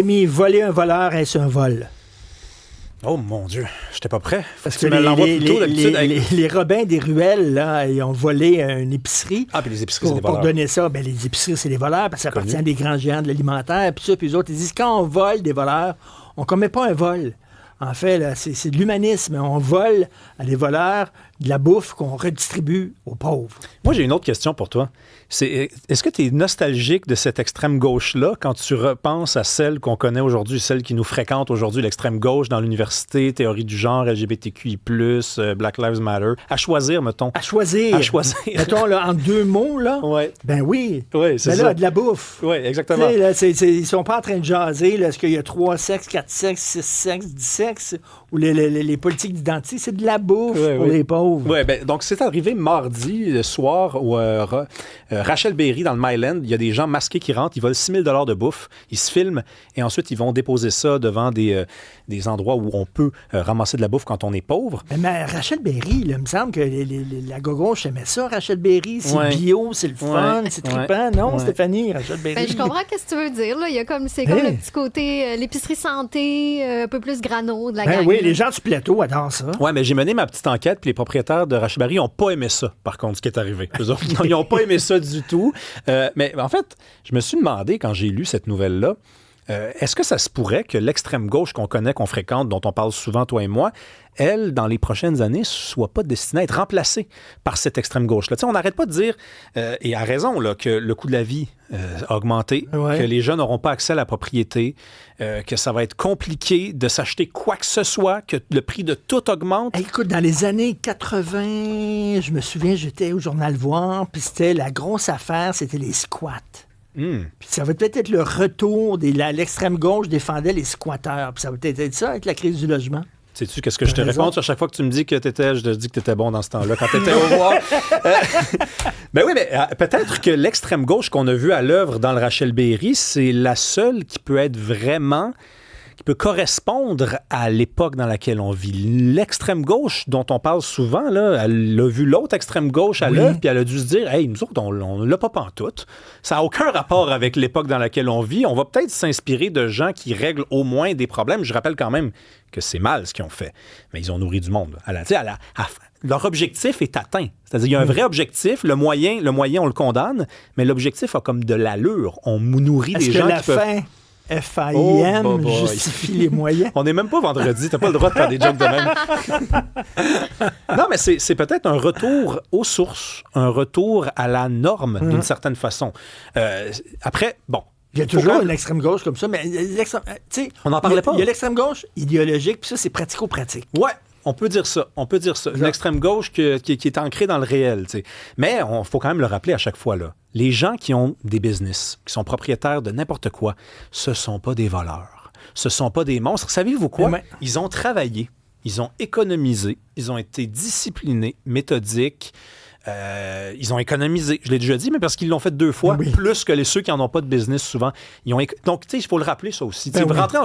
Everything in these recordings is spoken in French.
Rémi, voler un voleur, est-ce un vol? Oh mon Dieu, j'étais pas prêt. Parce Tu que me l'envoies plus tôt d'habitude. les Robins des ruelles, là, ils ont volé une épicerie. Ah, puis les épiceries, c'est des Pour voleurs. donner ça, ben, les épiceries, c'est des voleurs, parce que ça appartient à des grands géants de l'alimentaire. Puis ça, puis les autres, ils disent, quand on vole des voleurs, on commet pas un vol. En fait, là, c'est de l'humanisme. On vole à des voleurs de la bouffe qu'on redistribue aux pauvres. Moi, j'ai une autre question pour toi. Est-ce que tu es nostalgique de cette extrême gauche-là quand tu repenses à celle qu'on connaît aujourd'hui, celle qui nous fréquente aujourd'hui, l'extrême gauche dans l'université, théorie du genre, LGBTQI+, Black Lives Matter? À choisir, mettons. À choisir. Mettons, là, en 2 mots, là. Ouais. Ben oui. Oui, c'est ben ça. là, de la bouffe. Oui, exactement. Là, ils sont pas en train de jaser. Là, est-ce qu'il y a 3 sexes, 4 sexes, 6 sexes, 10 sexes, ou les politiques d'identité? C'est de la bouffe pour les pauvres. Oui, ben, donc c'est arrivé mardi le soir où Rachel Berry, dans le Myland, il y a des gens masqués qui rentrent, ils volent 6 000 $ de bouffe, ils se filment et ensuite ils vont déposer ça devant des endroits où on peut ramasser de la bouffe quand on est pauvre. Mais Rachel Berry, là, il me semble que la gauche aimait ça, Rachel Berry. C'est bio, c'est le fun, c'est trippant. Non, Stéphanie, Rachel Berry? Ben, je comprends ce que tu veux dire. Là. Il y a c'est comme le petit côté l'épicerie santé, un peu plus grano de la gang. Oui, les gens du plateau adorent ça. Oui, mais j'ai mené ma petite enquête, puis les propriétaires de Rachel Berry n'ont pas aimé ça, par contre, ce qui est arrivé. Ils n'ont pas aimé ça du tout. Mais en fait, je me suis demandé, quand j'ai lu cette nouvelle-là, est-ce que ça se pourrait que l'extrême gauche qu'on connaît, qu'on fréquente, dont on parle souvent, toi et moi, elle, dans les prochaines années, soit pas destinée à être remplacée par cette extrême gauche-là? Tu sais, on n'arrête pas de dire, et à raison, là, que le coût de la vie a augmenté, que les jeunes n'auront pas accès à la propriété, que ça va être compliqué de s'acheter quoi que ce soit, que le prix de tout augmente. Hey, écoute, dans les années 80, je me souviens, j'étais au Journal Voir, puis c'était la grosse affaire, c'était les squats. Puis ça va peut-être être le retour l'extrême gauche défendait les squatteurs. Puis ça va peut-être être ça avec la crise du logement. Sais-tu qu'est-ce que je te réponds à chaque fois que tu me dis que t'étais, je te dis que tu étais bon dans ce temps-là, quand tu étais au voir. Ben oui, mais peut-être que l'extrême gauche qu'on a vue à l'œuvre dans le Rachel Berry, c'est la seule qui peut être vraiment, qui peut correspondre à l'époque dans laquelle on vit. L'extrême gauche dont on parle souvent, là, elle a vu l'autre extrême gauche à l'œuvre, puis elle a dû se dire, hey, nous autres, on l'a pas pantoute. Ça n'a aucun rapport avec l'époque dans laquelle on vit. On va peut-être s'inspirer de gens qui règlent au moins des problèmes. Je rappelle quand même que c'est mal ce qu'ils ont fait. Mais ils ont nourri du monde. Leur objectif est atteint. C'est-à-dire, il y a un vrai objectif. Le moyen, on le condamne, mais l'objectif a comme de l'allure. On nourrit des gens qui peuvent... FAIM justifie les moyens. On n'est même pas vendredi, t'as pas le droit de faire des jokes de même. Non, mais c'est peut-être un retour aux sources, un retour à la norme d'une certaine façon. Après, bon. Il y a toujours une extrême gauche comme ça, mais on n'en parlait pas. Il y a l'extrême gauche idéologique, puis ça, c'est pratico-pratique. Ouais. On peut dire ça. Une extrême gauche qui est ancrée dans le réel. T'sais. Mais il faut quand même le rappeler à chaque fois. Là. Les gens qui ont des business, qui sont propriétaires de n'importe quoi, ce ne sont pas des voleurs. Ce ne sont pas des monstres. Savez-vous quoi? Ils ont travaillé, ils ont économisé, ils ont été disciplinés, méthodiques. Ils ont économisé, je l'ai déjà dit, mais parce qu'ils l'ont fait 2 fois, plus que ceux qui n'en ont pas de business souvent. Donc, tu sais, il faut le rappeler, ça aussi. Rentrer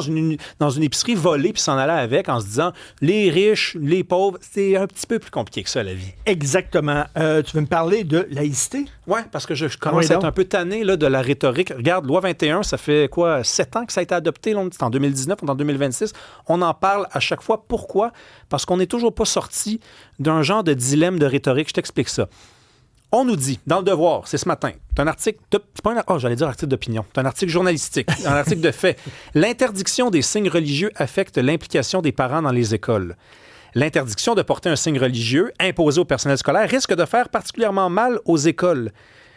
dans une épicerie volée puis s'en aller avec en se disant, les riches, les pauvres, c'est un petit peu plus compliqué que ça, la vie. Exactement. Tu veux me parler de laïcité? Oui, parce que je commence à être un peu tanné là, de la rhétorique. Regarde, loi 21, ça fait 7 ans que ça a été adopté? Là, c'est en 2019, on est en 2026. On en parle à chaque fois. Pourquoi? Parce qu'on n'est toujours pas sorti d'un genre de dilemme de rhétorique. Je t'explique ça. On nous dit, dans Le Devoir, c'est ce matin, c'est un article, j'allais dire article d'opinion, c'est un article journalistique, un article de fait. L'interdiction des signes religieux affecte l'implication des parents dans les écoles. L'interdiction de porter un signe religieux imposé au personnel scolaire risque de faire particulièrement mal aux écoles.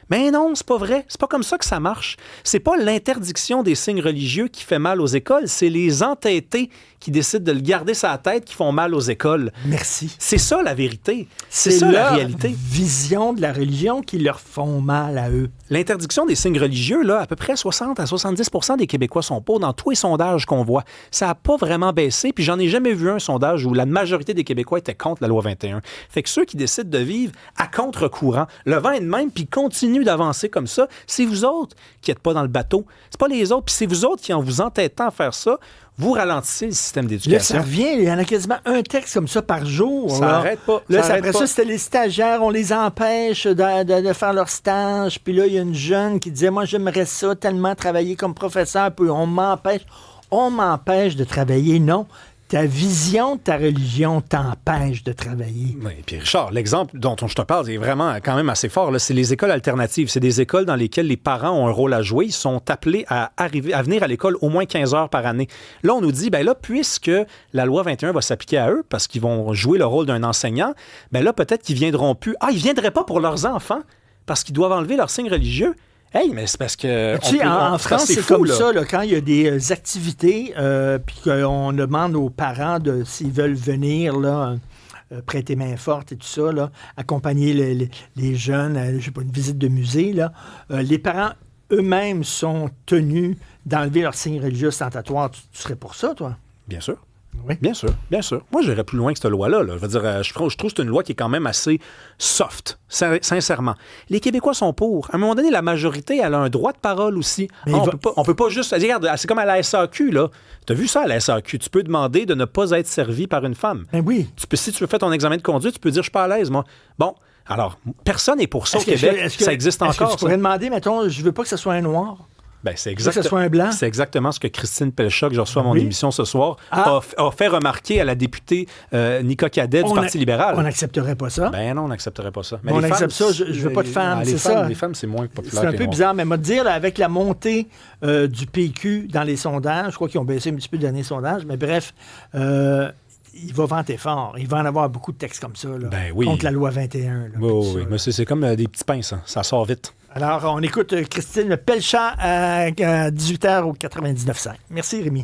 Mais non, c'est pas vrai. C'est pas comme ça que ça marche. C'est pas l'interdiction des signes religieux qui fait mal aux écoles, c'est les entêtés qui décident de le garder sur la tête qui font mal aux écoles. Merci. C'est ça la vérité. C'est ça la réalité. Vision de la religion qui leur font mal à eux. L'interdiction des signes religieux, là, à peu près 60 à 70 % des Québécois sont pour dans tous les sondages qu'on voit. Ça n'a pas vraiment baissé, puis j'en ai jamais vu un sondage où la majorité des Québécois étaient contre la loi 21. Fait que ceux qui décident de vivre à contre-courant, le vent est de même, puis continuent d'avancer comme ça, c'est vous autres qui n'êtes pas dans le bateau. C'est pas les autres, puis c'est vous autres qui, en vous entêtant à faire ça, vous ralentissez le système d'éducation. Là, ça revient, il y en a quasiment un texte comme ça par jour. Ça n'arrête pas. Là, après ça, c'était les stagiaires, on les empêche de faire leur stage. Puis là, il y a une jeune qui disait, moi, j'aimerais ça tellement travailler comme professeur, puis on m'empêche. on m'empêche de travailler. Non. Ta vision de ta religion t'empêche de travailler. Oui, puis Richard, l'exemple dont je te parle est vraiment quand même assez fort. Là. C'est les écoles alternatives. C'est des écoles dans lesquelles les parents ont un rôle à jouer. Ils sont appelés à venir à l'école au moins 15 heures par année. Là, on nous dit, ben là, puisque la loi 21 va s'appliquer à eux, parce qu'ils vont jouer le rôle d'un enseignant, ben là, peut-être qu'ils viendront plus. Ah, ils viendraient pas pour leurs enfants, parce qu'ils doivent enlever leur signe religieux. Hey, mais c'est parce que... En France, c'est fou, comme ça, là, quand il y a des activités, puis qu'on demande aux parents s'ils veulent venir, là, prêter main forte et tout ça, là, accompagner les jeunes à, je sais pas, une visite de musée, là, les parents eux-mêmes sont tenus d'enlever leur signe religieux ostentatoire. Tu serais pour ça, toi? Bien sûr. Oui. Bien sûr, bien sûr. Moi, j'irais plus loin que cette loi-là. Là. Je veux dire, je trouve que c'est une loi qui est quand même assez sincèrement. Les Québécois sont pour. À un moment donné, la majorité, elle a un droit de parole aussi. On peut pas juste... Regarde, c'est comme à la SAQ, là. Tu as vu ça à la SAQ? Tu peux demander de ne pas être servi par une femme. Ben oui. Si tu veux faire ton examen de conduite, tu peux dire « je suis pas à l'aise, moi ». Bon, alors, personne n'est pour ça au Québec. Ça existe encore. Est-ce que tu pourrais demander, mettons, je veux pas que ce soit un noir? Ben, c'est que ce soit un blanc. C'est exactement ce que Christine Pelcha, que je reçois à mon émission ce soir, a fait remarquer à la députée Nika Cadet du Parti libéral. On n'accepterait pas ça. Ben non, on n'accepterait pas ça. Mais on accepte ça, je veux pas de femmes, c'est ça. Les femmes, c'est moins populaire. C'est un peu bizarre, mais moi, te dire, là, avec la montée du PQ dans les sondages, je crois qu'ils ont baissé un petit peu le dernier sondage, mais bref, il va vanter fort. Il va en avoir beaucoup de textes comme ça, là, contre la loi 21. Là, oui, mais c'est comme des petits pains, ça. Ça sort vite. Alors, on écoute Christine Pelcha à 18h au 99.5. Merci, Rémi.